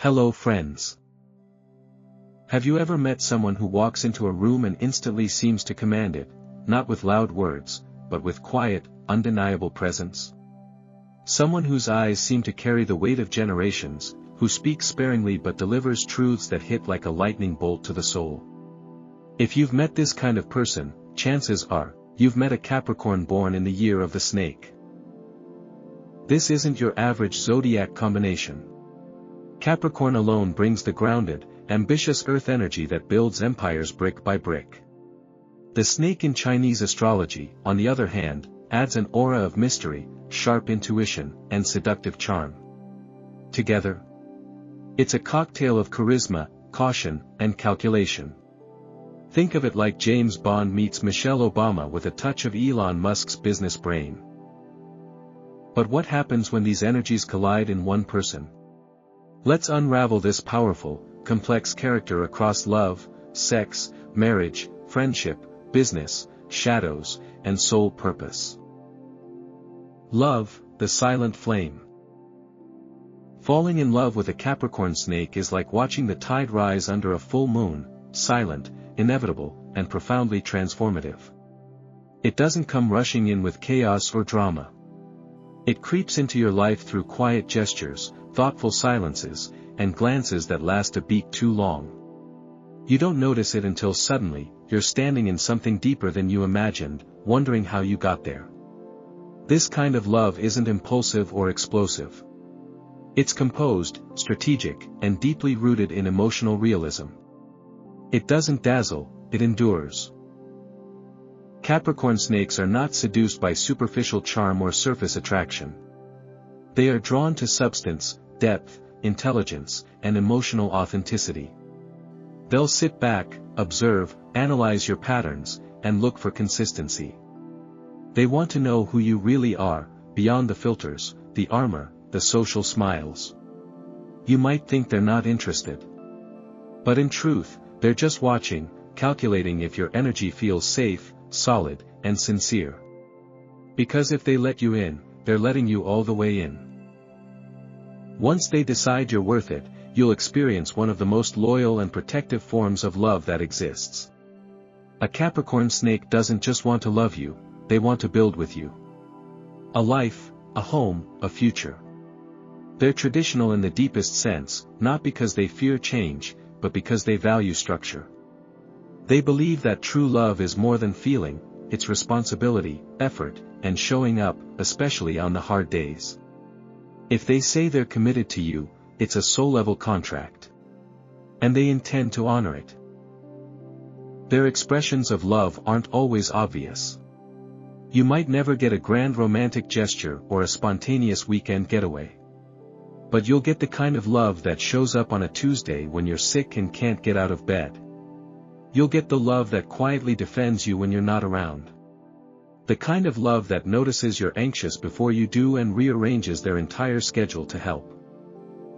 Hello friends. Have you ever met someone who walks into a room and instantly seems to command it, not with loud words, but with quiet, undeniable presence? Someone whose eyes seem to carry the weight of generations, who speaks sparingly but delivers truths that hit like a lightning bolt to the soul. If you've met this kind of person, chances are, you've met a Capricorn born in the year of the snake. This isn't your average zodiac combination. Capricorn alone brings the grounded, ambitious earth energy that builds empires brick by brick. The snake in Chinese astrology, on the other hand, adds an aura of mystery, sharp intuition, and seductive charm. Together, it's a cocktail of charisma, caution, and calculation. Think of it like James Bond meets Michelle Obama with a touch of Elon Musk's business brain. But what happens when these energies collide in one person? Let's unravel this powerful, complex character across love, sex, marriage, friendship, business, shadows, and soul purpose. Love, the silent flame. Falling in love with a Capricorn snake is like watching the tide rise under a full moon, silent, inevitable, and profoundly transformative. It doesn't come rushing in with chaos or drama. It creeps into your life through quiet gestures, thoughtful silences, and glances that last a beat too long. You don't notice it until suddenly, you're standing in something deeper than you imagined, wondering how you got there. This kind of love isn't impulsive or explosive. It's composed, strategic, and deeply rooted in emotional realism. It doesn't dazzle, it endures. Capricorn snakes are not seduced by superficial charm or surface attraction. They are drawn to substance, depth, intelligence, and emotional authenticity. They'll sit back, observe, analyze your patterns, and look for consistency. They want to know who you really are, beyond the filters, the armor, the social smiles. You might think they're not interested. But in truth, they're just watching, calculating if your energy feels safe, solid, and sincere. Because if they let you in, they're letting you all the way in. Once they decide you're worth it, you'll experience one of the most loyal and protective forms of love that exists. A Capricorn snake doesn't just want to love you, they want to build with you. A life, a home, a future. They're traditional in the deepest sense, not because they fear change, but because they value structure. They believe that true love is more than feeling, it's responsibility, effort, and showing up, especially on the hard days. If they say they're committed to you, it's a soul-level contract. And they intend to honor it. Their expressions of love aren't always obvious. You might never get a grand romantic gesture or a spontaneous weekend getaway. But you'll get the kind of love that shows up on a Tuesday when you're sick and can't get out of bed. You'll get the love that quietly defends you when you're not around. The kind of love that notices you're anxious before you do and rearranges their entire schedule to help.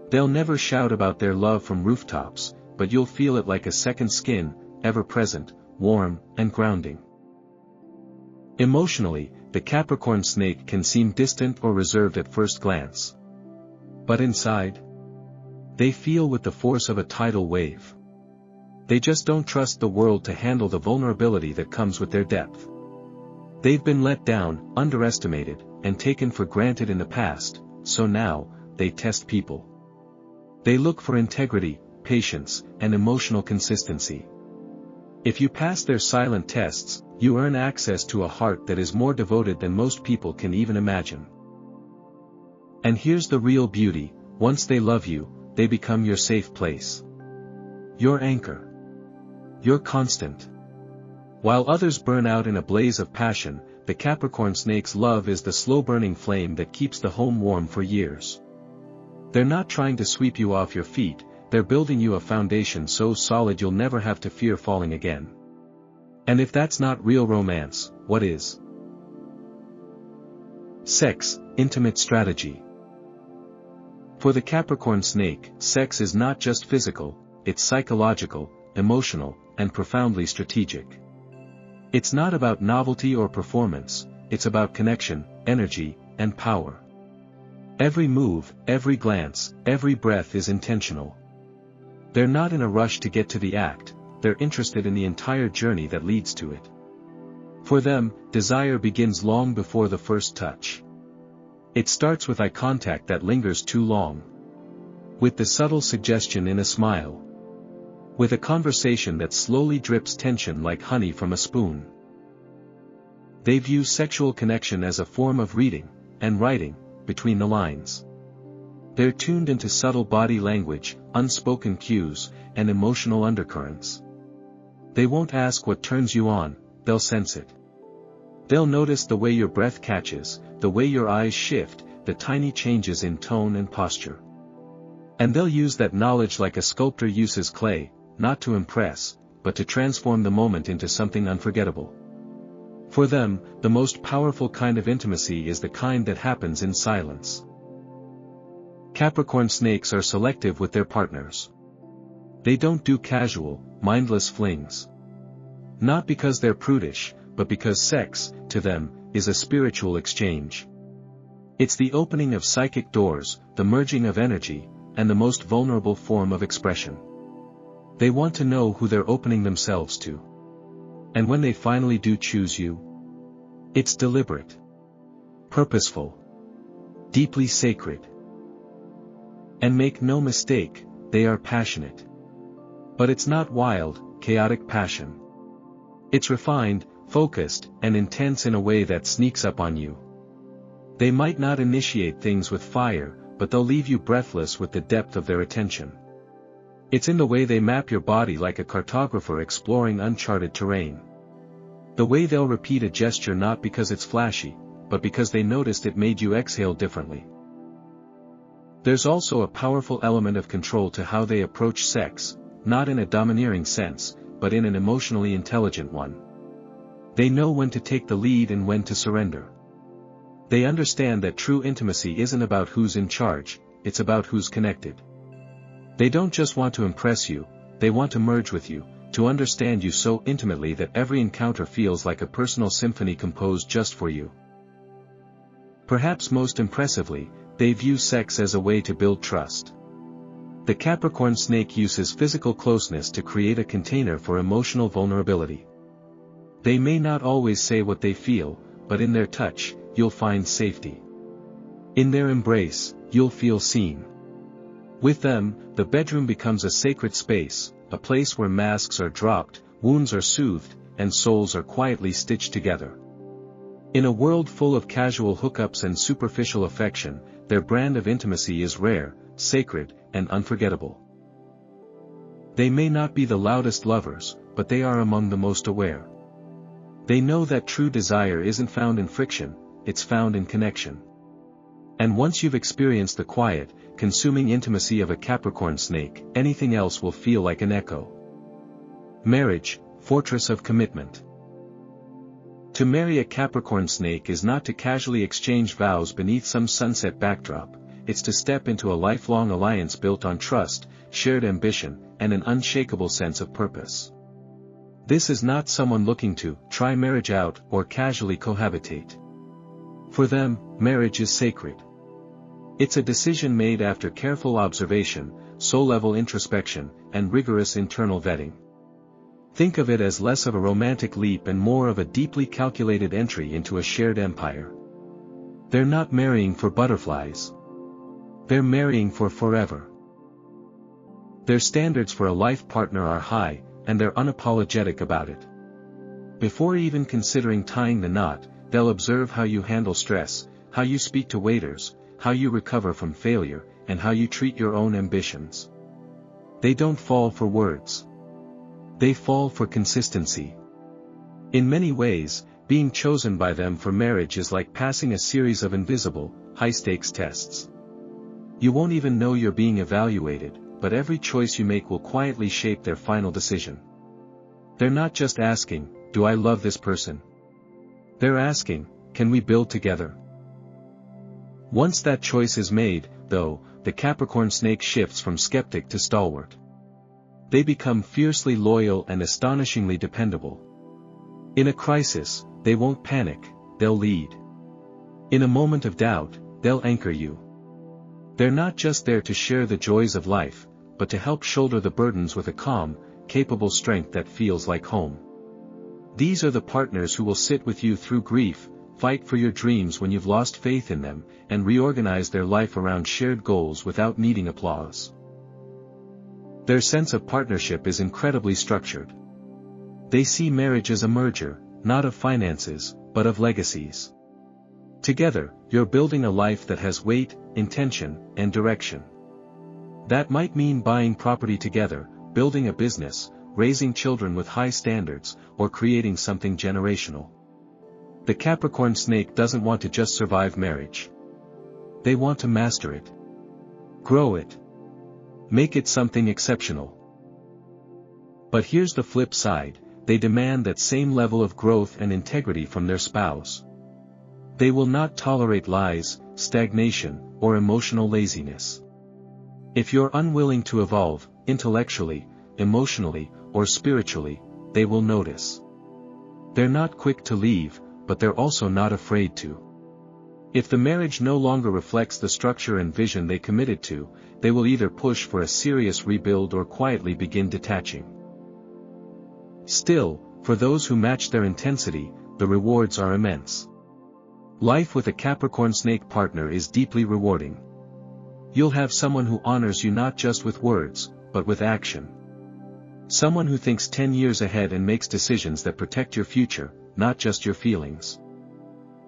They'll never shout about their love from rooftops, but you'll feel it like a second skin, ever-present, warm, and grounding. Emotionally, the Capricorn snake can seem distant or reserved at first glance. But inside, they feel with the force of a tidal wave. They just don't trust the world to handle the vulnerability that comes with their depth. They've been let down, underestimated, and taken for granted in the past, so now, they test people. They look for integrity, patience, and emotional consistency. If you pass their silent tests, you earn access to a heart that is more devoted than most people can even imagine. And here's the real beauty, once they love you, they become your safe place. Your anchor. Your constant. While others burn out in a blaze of passion, the Capricorn snake's love is the slow-burning flame that keeps the home warm for years. They're not trying to sweep you off your feet, they're building you a foundation so solid you'll never have to fear falling again. And if that's not real romance, what is? Sex, intimate strategy. For the Capricorn snake, sex is not just physical, it's psychological, emotional, and profoundly strategic. It's not about novelty or performance, it's about connection, energy, and power. Every move, every glance, every breath is intentional. They're not in a rush to get to the act, they're interested in the entire journey that leads to it. For them, desire begins long before the first touch. It starts with eye contact that lingers too long. With the subtle suggestion in a smile. With a conversation that slowly drips tension like honey from a spoon. They view sexual connection as a form of reading, and writing, between the lines. They're tuned into subtle body language, unspoken cues, and emotional undercurrents. They won't ask what turns you on, they'll sense it. They'll notice the way your breath catches, the way your eyes shift, the tiny changes in tone and posture. And they'll use that knowledge like a sculptor uses clay, not to impress, but to transform the moment into something unforgettable. For them, the most powerful kind of intimacy is the kind that happens in silence. Capricorn snakes are selective with their partners. They don't do casual, mindless flings. Not because they're prudish, but because sex, to them, is a spiritual exchange. It's the opening of psychic doors, the merging of energy, and the most vulnerable form of expression. They want to know who they're opening themselves to. And when they finally do choose you, it's deliberate, purposeful, deeply sacred. And make no mistake, they are passionate. But it's not wild, chaotic passion. It's refined, focused, and intense in a way that sneaks up on you. They might not initiate things with fire, but they'll leave you breathless with the depth of their attention. It's in the way they map your body like a cartographer exploring uncharted terrain. The way they'll repeat a gesture not because it's flashy, but because they noticed it made you exhale differently. There's also a powerful element of control to how they approach sex, not in a domineering sense, but in an emotionally intelligent one. They know when to take the lead and when to surrender. They understand that true intimacy isn't about who's in charge, it's about who's connected. They don't just want to impress you, they want to merge with you, to understand you so intimately that every encounter feels like a personal symphony composed just for you. Perhaps most impressively, they view sex as a way to build trust. The Capricorn snake uses physical closeness to create a container for emotional vulnerability. They may not always say what they feel, but in their touch, you'll find safety. In their embrace, you'll feel seen. With them, the bedroom becomes a sacred space, a place where masks are dropped, wounds are soothed, and souls are quietly stitched together. In a world full of casual hookups and superficial affection, their brand of intimacy is rare, sacred, and unforgettable. They may not be the loudest lovers, but they are among the most aware. They know that true desire isn't found in friction, it's found in connection. And once you've experienced the quiet, consuming intimacy of a Capricorn snake, anything else will feel like an echo. Marriage, fortress of commitment. To marry a Capricorn snake is not to casually exchange vows beneath some sunset backdrop, it's to step into a lifelong alliance built on trust, shared ambition, and an unshakable sense of purpose. This is not someone looking to try marriage out or casually cohabitate. For them, marriage is sacred. It's a decision made after careful observation, soul-level introspection, and rigorous internal vetting. Think of it as less of a romantic leap and more of a deeply calculated entry into a shared empire. They're not marrying for butterflies. They're marrying for forever. Their standards for a life partner are high, and they're unapologetic about it. Before even considering tying the knot, they'll observe how you handle stress, how you speak to waiters, how you recover from failure, and how you treat your own ambitions. They don't fall for words. They fall for consistency. In many ways, being chosen by them for marriage is like passing a series of invisible, high-stakes tests. You won't even know you're being evaluated, but every choice you make will quietly shape their final decision. They're not just asking, "Do I love this person?" They're asking, "Can we build together?" Once that choice is made, though, the Capricorn snake shifts from skeptic to stalwart. They become fiercely loyal and astonishingly dependable. In a crisis, they won't panic, they'll lead. In a moment of doubt, they'll anchor you. They're not just there to share the joys of life, but to help shoulder the burdens with a calm, capable strength that feels like home. These are the partners who will sit with you through grief, fight for your dreams when you've lost faith in them, and reorganize their life around shared goals without needing applause. Their sense of partnership is incredibly structured. They see marriage as a merger, not of finances, but of legacies. Together, you're building a life that has weight, intention, and direction. That might mean buying property together, building a business, raising children with high standards, or creating something generational. The Capricorn snake doesn't want to just survive marriage. They want to master it. Grow it. Make it something exceptional. But here's the flip side, they demand that same level of growth and integrity from their spouse. They will not tolerate lies, stagnation, or emotional laziness. If you're unwilling to evolve, intellectually, emotionally, or spiritually, they will notice. They're not quick to leave, but they're also not afraid to. If the marriage no longer reflects the structure and vision they committed to, they will either push for a serious rebuild or quietly begin detaching. Still, for those who match their intensity, the rewards are immense. Life with a Capricorn snake partner is deeply rewarding. You'll have someone who honors you not just with words, but with action. Someone who thinks 10 years ahead and makes decisions that protect your future, not just your feelings.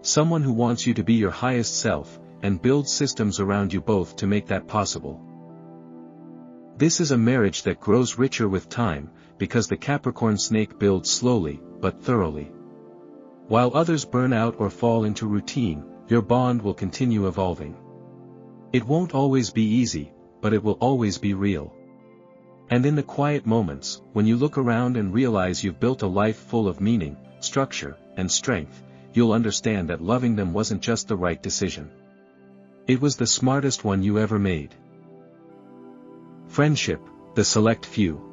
Someone who wants you to be your highest self, and builds systems around you both to make that possible. This is a marriage that grows richer with time, because the Capricorn snake builds slowly, but thoroughly. While others burn out or fall into routine, your bond will continue evolving. It won't always be easy, but it will always be real. And in the quiet moments, when you look around and realize you've built a life full of meaning, structure, and strength, you'll understand that loving them wasn't just the right decision. It was the smartest one you ever made. Friendship, the select few.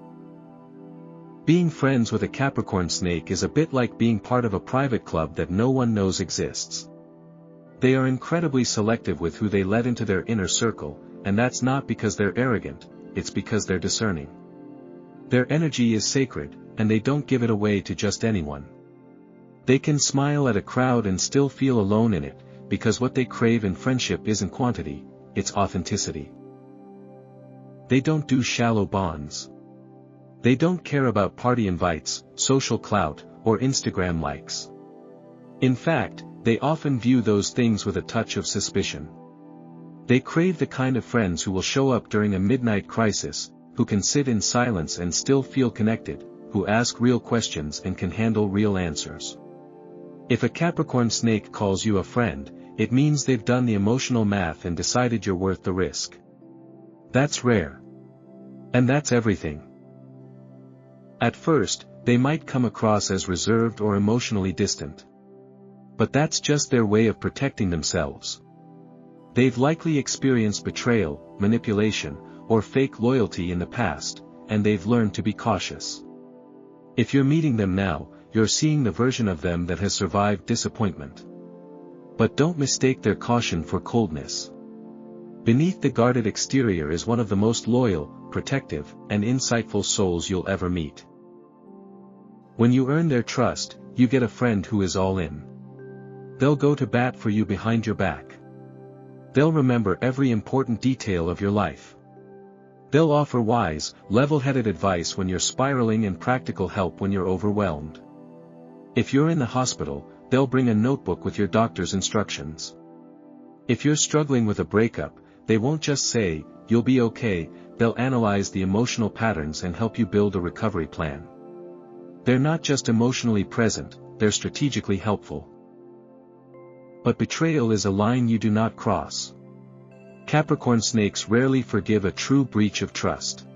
Being friends with a Capricorn snake is a bit like being part of a private club that no one knows exists. They are incredibly selective with who they let into their inner circle, and that's not because they're arrogant, it's because they're discerning. Their energy is sacred, and they don't give it away to just anyone. They can smile at a crowd and still feel alone in it, because what they crave in friendship isn't quantity, it's authenticity. They don't do shallow bonds. They don't care about party invites, social clout, or Instagram likes. In fact, they often view those things with a touch of suspicion. They crave the kind of friends who will show up during a midnight crisis, who can sit in silence and still feel connected, who ask real questions and can handle real answers. If a Capricorn snake calls you a friend, it means they've done the emotional math and decided you're worth the risk. That's rare. And that's everything. At first, they might come across as reserved or emotionally distant. But that's just their way of protecting themselves. They've likely experienced betrayal, manipulation, or fake loyalty in the past, and they've learned to be cautious. If you're meeting them now, you're seeing the version of them that has survived disappointment. But don't mistake their caution for coldness. Beneath the guarded exterior is one of the most loyal, protective, and insightful souls you'll ever meet. When you earn their trust, you get a friend who is all in. They'll go to bat for you behind your back. They'll remember every important detail of your life. They'll offer wise, level-headed advice when you're spiraling and practical help when you're overwhelmed. If you're in the hospital, they'll bring a notebook with your doctor's instructions. If you're struggling with a breakup, they won't just say, "You'll be okay," they'll analyze the emotional patterns and help you build a recovery plan. They're not just emotionally present, they're strategically helpful. But betrayal is a line you do not cross. Capricorn snakes rarely forgive a true breach of trust.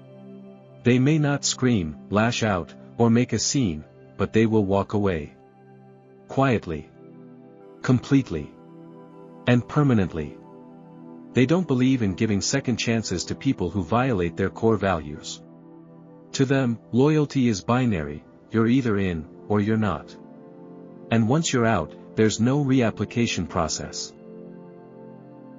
They may not scream, lash out, or make a scene, but they will walk away. Quietly. Completely. And permanently. They don't believe in giving second chances to people who violate their core values. To them, loyalty is binary, you're either in, or you're not. And once you're out, there's no reapplication process.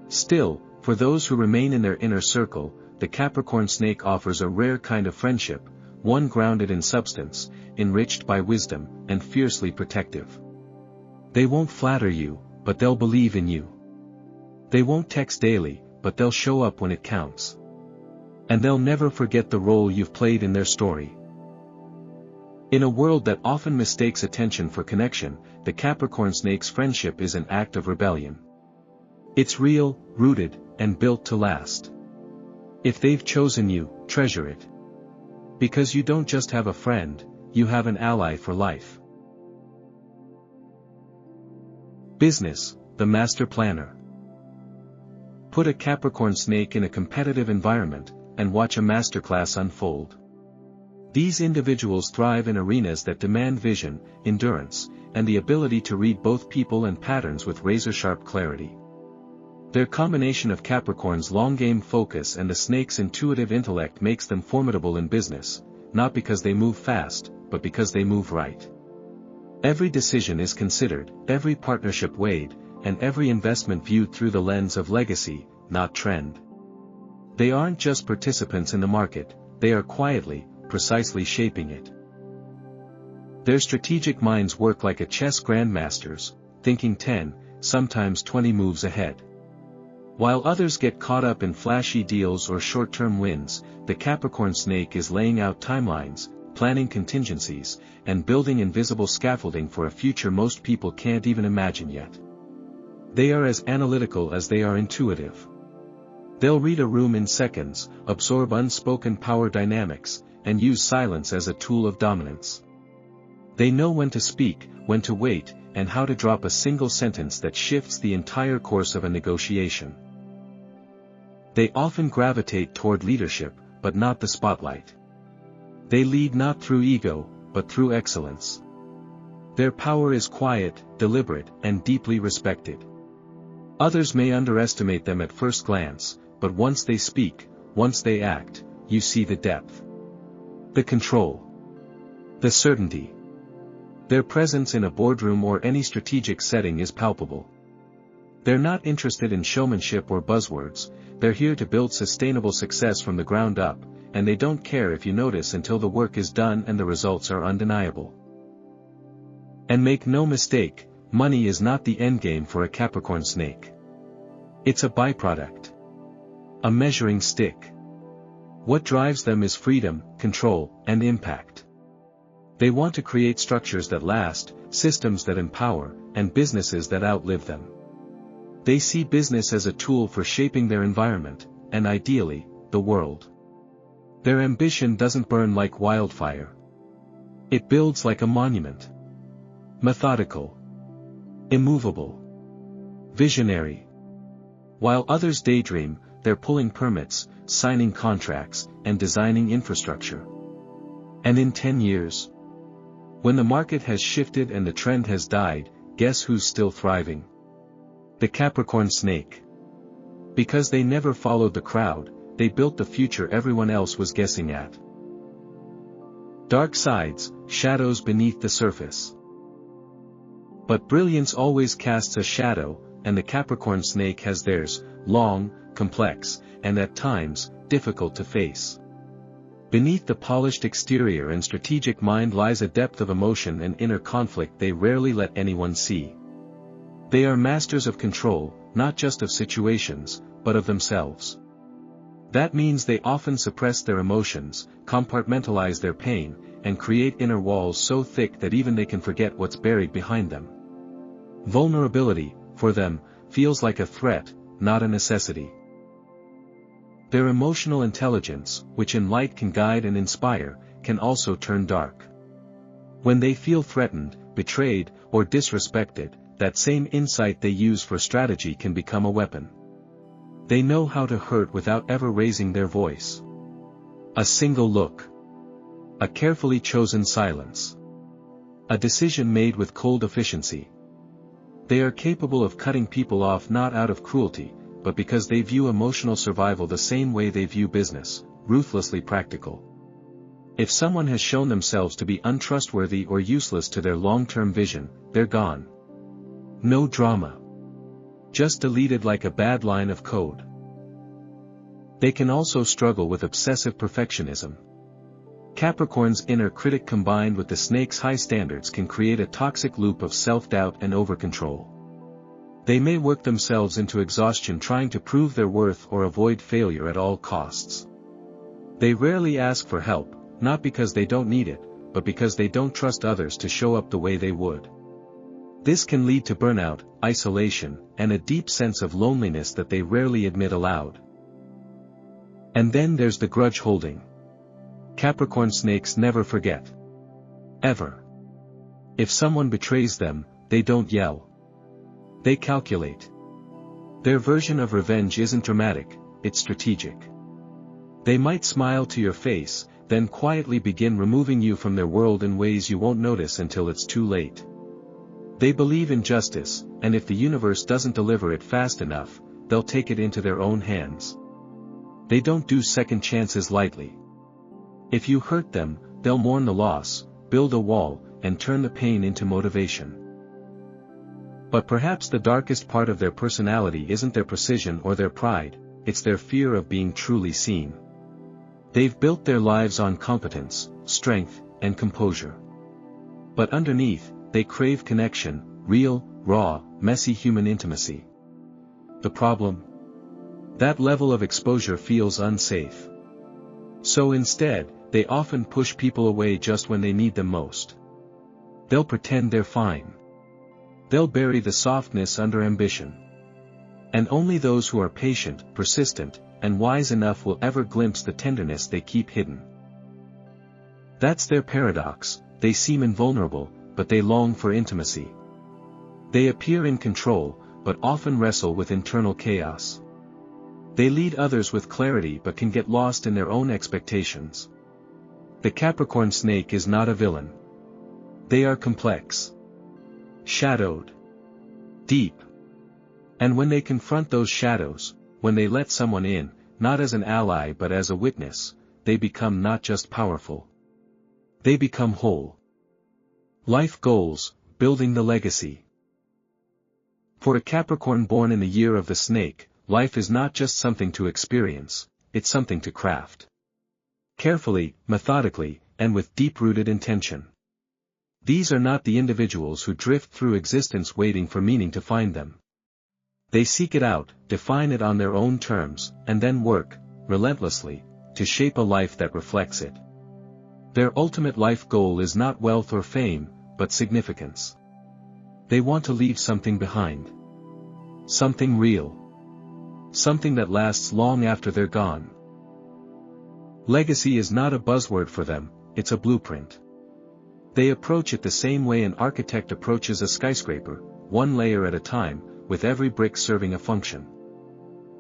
Still, For those who remain in their inner circle, the Capricorn snake offers a rare kind of friendship, one grounded in substance, enriched by wisdom, and fiercely protective. They won't flatter you, but they'll believe in you. They won't text daily, but they'll show up when it counts. And they'll never forget the role you've played in their story. In a world that often mistakes attention for connection, the Capricorn snake's friendship is an act of rebellion. It's real, rooted, and built to last. If they've chosen you, treasure it. Because you don't just have a friend, you have an ally for life. Business, the master planner. Put a Capricorn snake in a competitive environment, and watch a masterclass unfold. These individuals thrive in arenas that demand vision, endurance, and the ability to read both people and patterns with razor-sharp clarity. Their combination of Capricorn's long-game focus and the snake's intuitive intellect makes them formidable in business, not because they move fast, but because they move right. Every decision is considered, every partnership weighed, and every investment viewed through the lens of legacy, not trend. They aren't just participants in the market, they are quietly, precisely shaping it. Their strategic minds work like a chess grandmasters, thinking 10, sometimes 20 moves ahead. While others get caught up in flashy deals or short-term wins, the Capricorn snake is laying out timelines, planning contingencies, and building invisible scaffolding for a future most people can't even imagine yet. They are as analytical as they are intuitive. They'll read a room in seconds, absorb unspoken power dynamics, and use silence as a tool of dominance. They know when to speak, when to wait, and how to drop a single sentence that shifts the entire course of a negotiation. They often gravitate toward leadership, but not the spotlight. They lead not through ego, but through excellence. Their power is quiet, deliberate, and deeply respected. Others may underestimate them at first glance, but once they speak, once they act, you see the depth. The control. The certainty. Their presence in a boardroom or any strategic setting is palpable. They're not interested in showmanship or buzzwords, they're here to build sustainable success from the ground up, and they don't care if you notice until the work is done and the results are undeniable. And make no mistake, money is not the endgame for a Capricorn snake. It's a byproduct. A measuring stick. What drives them is freedom, control, and impact. They want to create structures that last, systems that empower, and businesses that outlive them. They see business as a tool for shaping their environment, and ideally, the world. Their ambition doesn't burn like wildfire. It builds like a monument. Methodical. Immovable. Visionary. While others daydream, they're pulling permits, signing contracts, and designing infrastructure. And in 10 years, when the market has shifted and the trend has died, guess who's still thriving? The Capricorn snake. Because they never followed the crowd, they built the future everyone else was guessing at. Dark sides, shadows beneath the surface. But brilliance always casts a shadow, and the Capricorn snake has theirs, long, complex, and at times, difficult to face. Beneath the polished exterior and strategic mind lies a depth of emotion and inner conflict they rarely let anyone see. They are masters of control, not just of situations, but of themselves. That means they often suppress their emotions, compartmentalize their pain, and create inner walls so thick that even they can forget what's buried behind them. Vulnerability, for them, feels like a threat, not a necessity. Their emotional intelligence, which in light can guide and inspire, can also turn dark. When they feel threatened, betrayed, or disrespected, that same insight they use for strategy can become a weapon. They know how to hurt without ever raising their voice. A single look. A carefully chosen silence. A decision made with cold efficiency. They are capable of cutting people off not out of cruelty, but because they view emotional survival the same way they view business, ruthlessly practical. If someone has shown themselves to be untrustworthy or useless to their long-term vision, they're gone. No drama. Just deleted like a bad line of code. They can also struggle with obsessive perfectionism. Capricorn's inner critic combined with the snake's high standards can create a toxic loop of self-doubt and over-control. They may work themselves into exhaustion trying to prove their worth or avoid failure at all costs. They rarely ask for help, not because they don't need it, but because they don't trust others to show up the way they would. This can lead to burnout, isolation, and a deep sense of loneliness that they rarely admit aloud. And then there's the grudge holding. Capricorn snakes never forget. Ever. If someone betrays them, they don't yell. They calculate. Their version of revenge isn't dramatic, it's strategic. They might smile to your face, then quietly begin removing you from their world in ways you won't notice until it's too late. They believe in justice, and if the universe doesn't deliver it fast enough, they'll take it into their own hands. They don't do second chances lightly. If you hurt them, they'll mourn the loss, build a wall, and turn the pain into motivation. But perhaps the darkest part of their personality isn't their precision or their pride, it's their fear of being truly seen. They've built their lives on competence, strength, and composure. But underneath, they crave connection, real, raw, messy human intimacy. The problem? That level of exposure feels unsafe. So instead, they often push people away just when they need them most. They'll pretend they're fine. They'll bury the softness under ambition. And only those who are patient, persistent, and wise enough will ever glimpse the tenderness they keep hidden. That's their paradox. They seem invulnerable, but they long for intimacy. They appear in control, but often wrestle with internal chaos. They lead others with clarity but can get lost in their own expectations. The Capricorn snake is not a villain. They are complex, shadowed, deep. And when they confront those shadows, when they let someone in, not as an ally but as a witness, they become not just powerful. They become whole. Life goals, building the legacy. For a Capricorn born in the year of the snake, life is not just something to experience, it's something to craft. Carefully, methodically, and with deep-rooted intention. These are not the individuals who drift through existence waiting for meaning to find them. They seek it out, define it on their own terms, and then work, relentlessly, to shape a life that reflects it. Their ultimate life goal is not wealth or fame, but significance. They want to leave something behind. Something real. Something that lasts long after they're gone. Legacy is not a buzzword for them, it's a blueprint. They approach it the same way an architect approaches a skyscraper, one layer at a time, with every brick serving a function.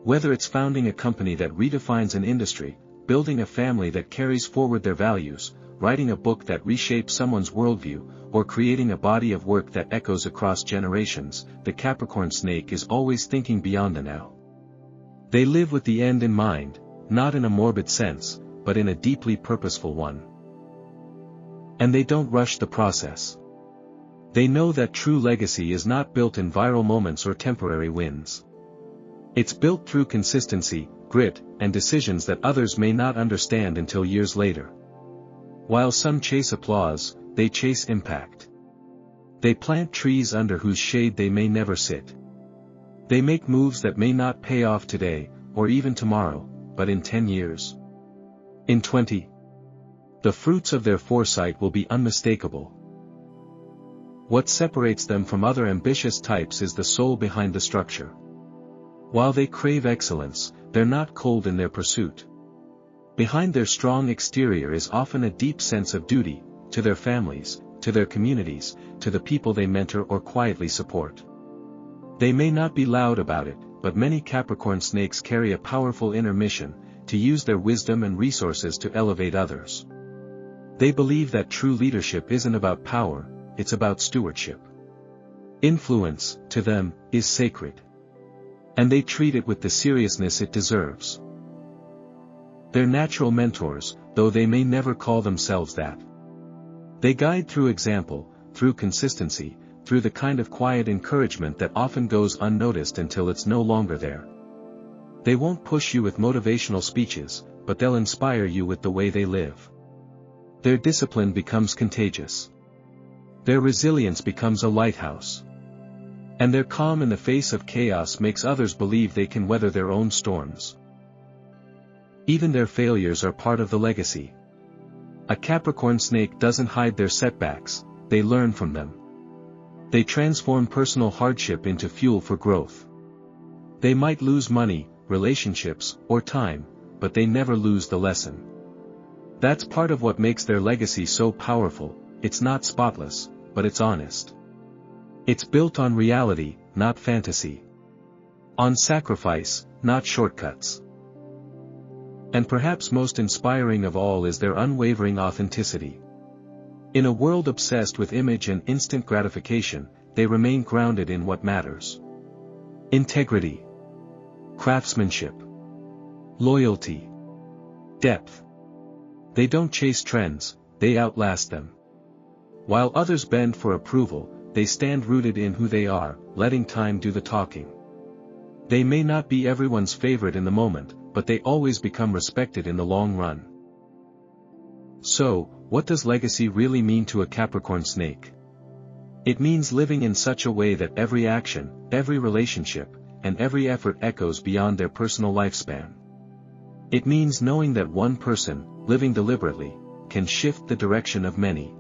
Whether it's founding a company that redefines an industry, building a family that carries forward their values, writing a book that reshapes someone's worldview, or creating a body of work that echoes across generations, the Capricorn snake is always thinking beyond the now. They live with the end in mind, not in a morbid sense, but in a deeply purposeful one. And they don't rush the process. They know that true legacy is not built in viral moments or temporary wins. It's built through consistency, grit, and decisions that others may not understand until years later. While some chase applause, they chase impact. They plant trees under whose shade they may never sit. They make moves that may not pay off today, or even tomorrow, but in 10 years. In 20. The fruits of their foresight will be unmistakable. What separates them from other ambitious types is the soul behind the structure. While they crave excellence, they're not cold in their pursuit. Behind their strong exterior is often a deep sense of duty, to their families, to their communities, to the people they mentor or quietly support. They may not be loud about it, but many Capricorn snakes carry a powerful inner mission, to use their wisdom and resources to elevate others. They believe that true leadership isn't about power, it's about stewardship. Influence, to them, is sacred. And they treat it with the seriousness it deserves. They're natural mentors, though they may never call themselves that. They guide through example, through consistency, through the kind of quiet encouragement that often goes unnoticed until it's no longer there. They won't push you with motivational speeches, but they'll inspire you with the way they live. Their discipline becomes contagious. Their resilience becomes a lighthouse. And their calm in the face of chaos makes others believe they can weather their own storms. Even their failures are part of the legacy. A Capricorn snake doesn't hide their setbacks, they learn from them. They transform personal hardship into fuel for growth. They might lose money, relationships, or time, but they never lose the lesson. That's part of what makes their legacy so powerful. It's not spotless, but it's honest. It's built on reality, not fantasy. On sacrifice, not shortcuts. And perhaps most inspiring of all is their unwavering authenticity. In a world obsessed with image and instant gratification, they remain grounded in what matters. Integrity. Craftsmanship. Loyalty. Depth. They don't chase trends, they outlast them. While others bend for approval, they stand rooted in who they are, letting time do the talking. They may not be everyone's favorite in the moment, but they always become respected in the long run. So, what does legacy really mean to a Capricorn snake? It means living in such a way that every action, every relationship, and every effort echoes beyond their personal lifespan. It means knowing that one person, living deliberately, can shift the direction of many.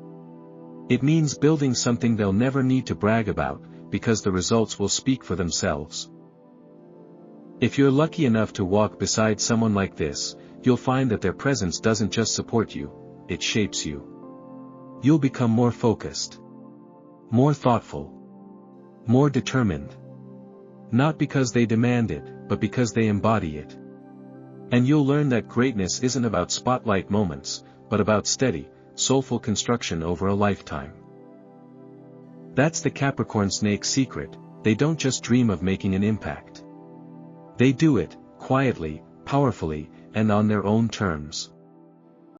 It means building something they'll never need to brag about, because the results will speak for themselves. If you're lucky enough to walk beside someone like this, you'll find that their presence doesn't just support you, it shapes you. You'll become more focused, more thoughtful, more determined. Not because they demand it, but because they embody it. And you'll learn that greatness isn't about spotlight moments, but about steady, soulful construction over a lifetime. That's the Capricorn snake's secret. They don't just dream of making an impact. They do it, quietly, powerfully, and on their own terms.